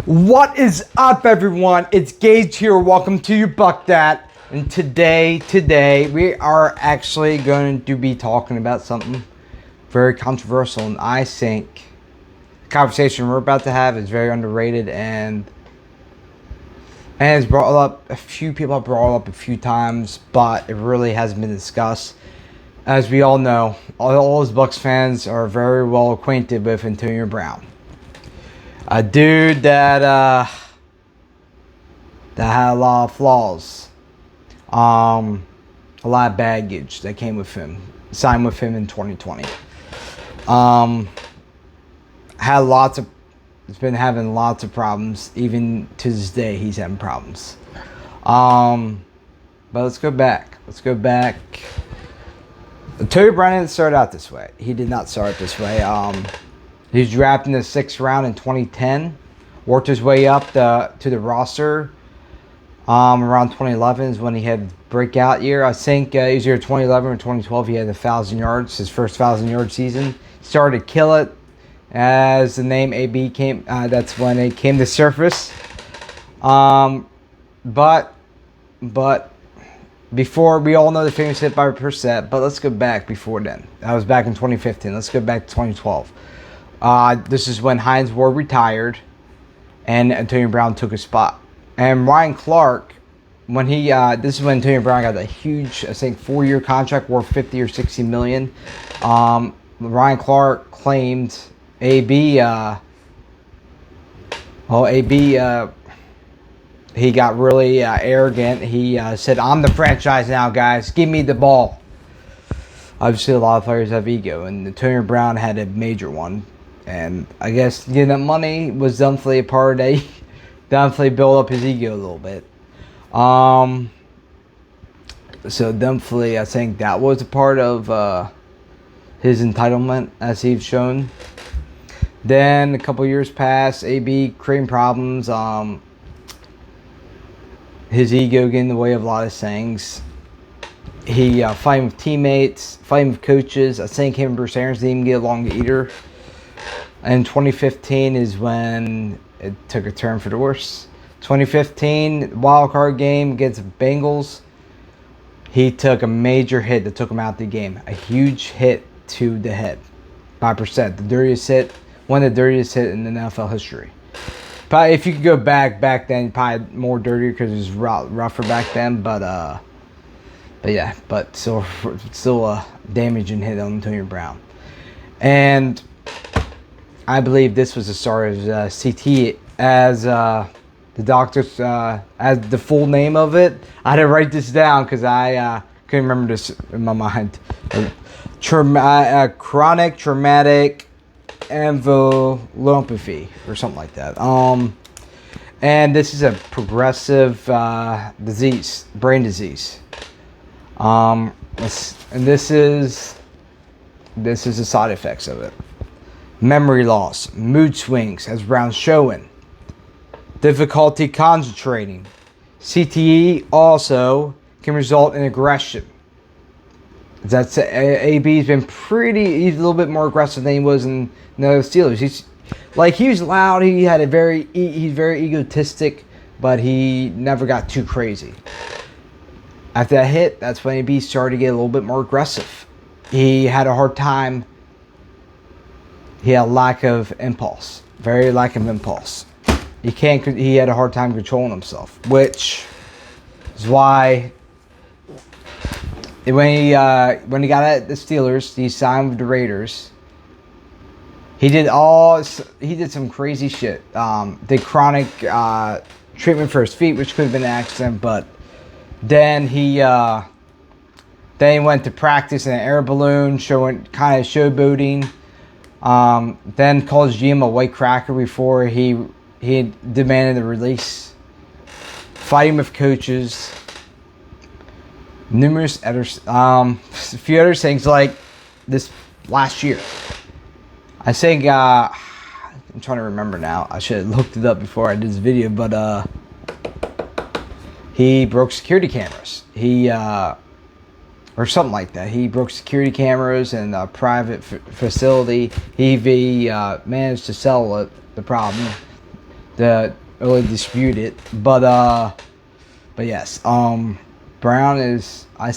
What is up, everyone? It's Gage here. Welcome to your Buck Dat. And today we are actually going to be talking about something very controversial, and I think the conversation we're about to have is very underrated, and it's brought up, a few people have brought it up a few times, but it really hasn't been discussed. As we all know, all us Bucks fans are very well acquainted with Antonio Brown. A dude that had a lot of flaws, a lot of baggage that came with him. Signed with him in 2020. He's been having lots of problems. Even to this day, he's having problems. But let's go back. Antonio Brown didn't start out this way. He did not start this way. He was drafted in the 6th round in 2010. Worked his way up to the roster. Around 2011 is when he had breakout year. I think it was either 2011 or 2012. He had 1,000 yards, his first 1,000-yard season. Started to kill it as the name AB came. That's when it came to surface. But before, we all know the famous hit by Brissett, but let's go back before then. That was back in 2015. Let's go back to 2012. This is when Hines Ward retired, and Antonio Brown took his spot. And Ryan Clark, when this is when Antonio Brown got that huge, I think, 4-year contract worth $50 or $60 million. Ryan Clark claimed AB. He got really arrogant. He said, "I'm the franchise now, guys. Give me the ball." Obviously, a lot of players have ego, and Antonio Brown had a major one. And I guess getting that money was definitely a part of that. Definitely build up his ego a little bit. So definitely, I think that was a part of his entitlement, as he's shown. Then a couple years passed. AB creating problems. His ego getting in the way of a lot of things. He fighting with teammates, fighting with coaches. I think him and Bruce Arians didn't even get along either. And 2015 is when it took a turn for the worse. 2015 wild card game against the Bengals. He took a major hit that took him out of the game. A huge hit to the head by Brissett. The dirtiest hit, one of the dirtiest hit in the NFL history. Probably, if you could go back then, probably more dirtier because it was rougher back then. But still a damaging hit on Antonio Brown. And I believe this was the start of CT, as the doctors, as the full name of it. I had to write this down because I couldn't remember this in my mind. Chronic traumatic encephalopathy or something like that. And this is a progressive disease, brain disease. And this is the side effects of it. Memory loss, mood swings, as Brown's showing. Difficulty concentrating. CTE also can result in aggression. That's AB's been he's a little bit more aggressive than he was in the Steelers. He was loud. He's very egotistic, but he never got too crazy. After that hit, that's when AB started to get a little bit more aggressive. He had a hard time. He had a lack of impulse. Very lack of impulse. He had a hard time controlling himself, which is why when he got at the Steelers, he signed with the Raiders. He did some crazy shit. Did chronic treatment for his feet, which could have been an accident, but then he went to practice in an air balloon, kind of showboating. Then called his GM a white cracker before he demanded the release. Fighting with coaches. Numerous others, a few other things like this last year. I think I'm trying to remember now. I should have looked it up before I did this video, but he broke security cameras. Or something like that. He broke security cameras in a private facility. He managed to sell the problem. really dispute it. But yes, Brown is. I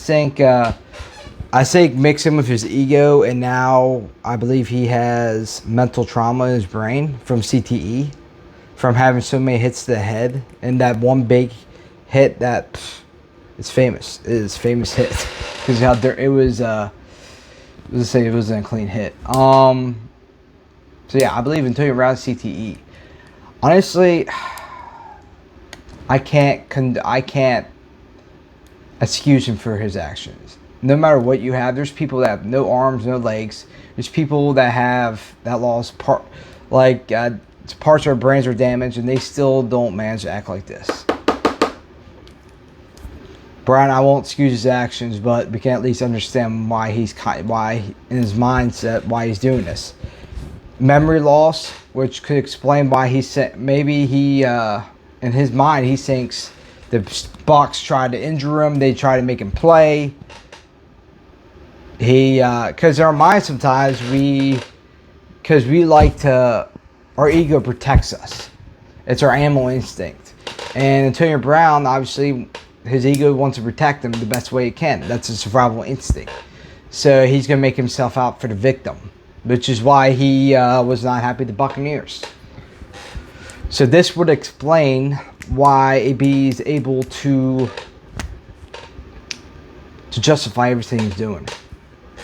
think mix him with his ego, and now I believe he has mental trauma in his brain from CTE, from having so many hits to the head, and that one big hit that it's famous. It is famous hit because how there it was. Let's say it wasn't a clean hit. So yeah, I believe Antonio Brown CTE. Honestly, I can't excuse him for his actions. No matter what you have, there's people that have no arms, no legs. There's people that lost parts of their brains are damaged, and they still don't manage to act like this. Brown, I won't excuse his actions, but we can at least understand why in his mindset why he's doing this. Memory loss, which could explain why in his mind he thinks the Bucs tried to injure him, they tried to make him play. Because in our mind sometimes our ego protects us. It's our animal instinct. And Antonio Brown, obviously, his ego wants to protect him the best way it can. That's a survival instinct. So he's going to make himself out for the victim, which is why he was not happy with the Buccaneers. So this would explain why AB is able to justify everything he's doing.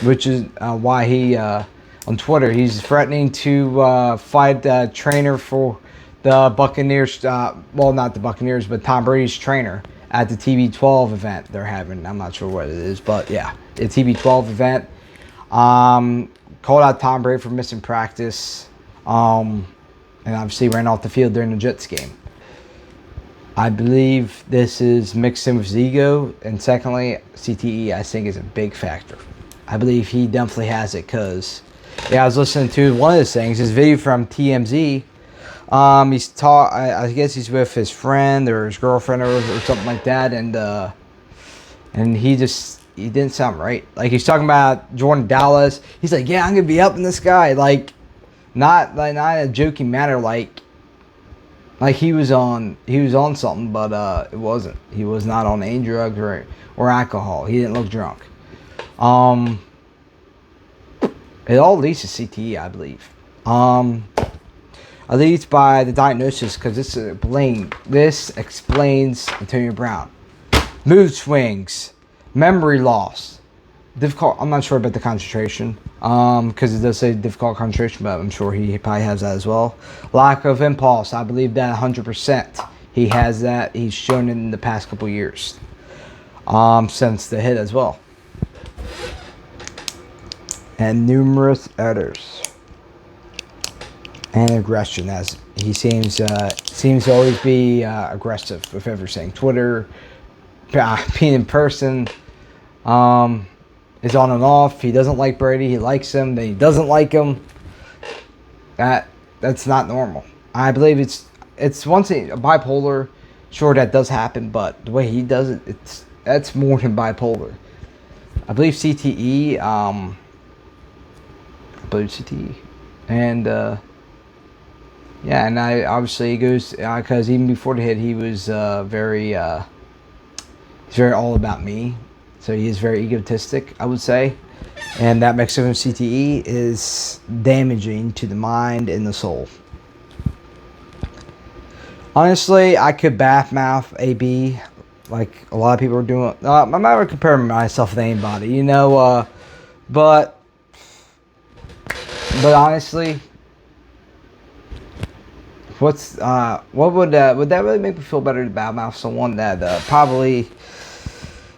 Which is why he, on Twitter, he's threatening to fight the trainer for the Buccaneers. Well, not the Buccaneers, but Tom Brady's trainer at the TB12 event they're having. I'm not sure what it is, but yeah, the TB12 event. Called out Tom Brady for missing practice. And obviously ran off the field during the Jets game. I believe this is mixed in with his ego. And secondly, CTE, I think, is a big factor. I believe he definitely has it because, I was listening to one of his things, his video from TMZ. I guess he's with his friend or his girlfriend or something like that, and he didn't sound right. Like he's talking about Jordan Dallas. He's like, yeah, I'm gonna be up in the sky, not in a joking manner, like he was on something, but it wasn't. He was not on any drugs or alcohol. He didn't look drunk. It all leads to CTE, I believe. At least by the diagnosis, because this explains Antonio Brown. Mood swings, memory loss, difficult. I'm not sure about the concentration, because it does say difficult concentration, but I'm sure he probably has that as well. Lack of impulse, I believe that 100%. He has that. He's shown it in the past couple years, since the hit as well. And numerous others. And aggression, as he seems to always be aggressive with everything. Twitter, being in person, is on and off. He doesn't like Brady. He likes him. Then he doesn't like him. That's not normal. I believe it's once a bipolar. Sure, that does happen, but the way he does it, that's more than bipolar. I believe CTE. And yeah, and obviously he goes because even before the hit, he was he's very all about me. So he is very egotistic, I would say, and that mix of CTE is damaging to the mind and the soul. Honestly, I could badmouth AB like a lot of people are doing. I'm not comparing myself with anybody, but honestly, what would that really make me feel better to badmouth someone that probably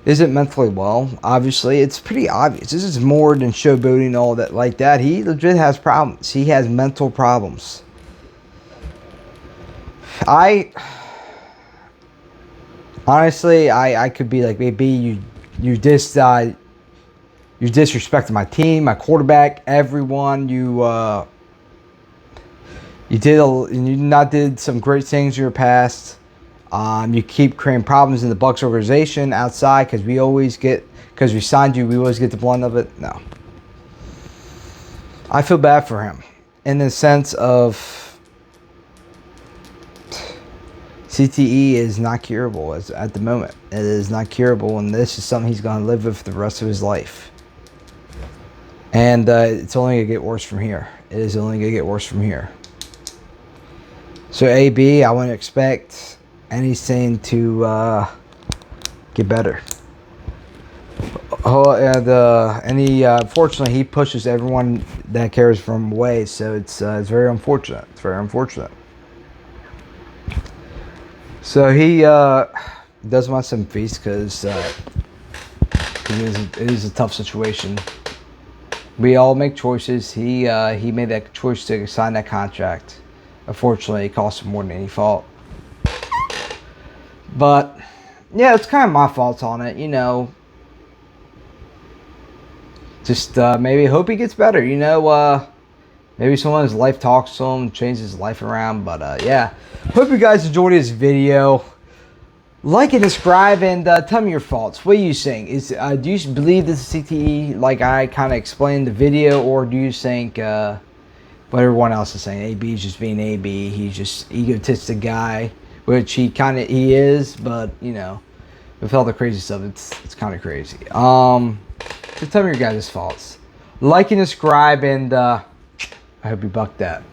isn't mentally well? Obviously, it's pretty obvious. This is more than showboating, all that like that. He legit has problems. He has mental problems. Honestly, I could be like, maybe you disrespected my team, my quarterback, everyone. You did some great things in your past. You keep creating problems in the Bucs organization outside because we signed you, we always get the blunt of it. No, I feel bad for him in the sense of CTE is not curable at the moment. It is not curable, and this is something he's going to live with for the rest of his life. And it's only going to get worse from here. It is only going to get worse from here. So AB, I wouldn't expect anything to get better. Unfortunately, he pushes everyone that cares for him away. So it's very unfortunate. It's very unfortunate. So he does want some feast because it is a tough situation. We all make choices. He made that choice to sign that contract. Unfortunately, it cost him more than any fault. But yeah, it's kind of my fault on it, you know. Just maybe hope he gets better, you know. Maybe someone's life talks to him, changes his life around. But yeah, hope you guys enjoyed this video. Like and subscribe, and tell me your thoughts. What do you think? Do you believe this is CTE, like I kind of explained in the video, or do you think what everyone else is saying? AB is just being AB. He's just egotistic guy, which he is. But you know, with all the crazy stuff, it's kind of crazy. Just tell me your guys' thoughts. Like and subscribe, and I hope you bucked that.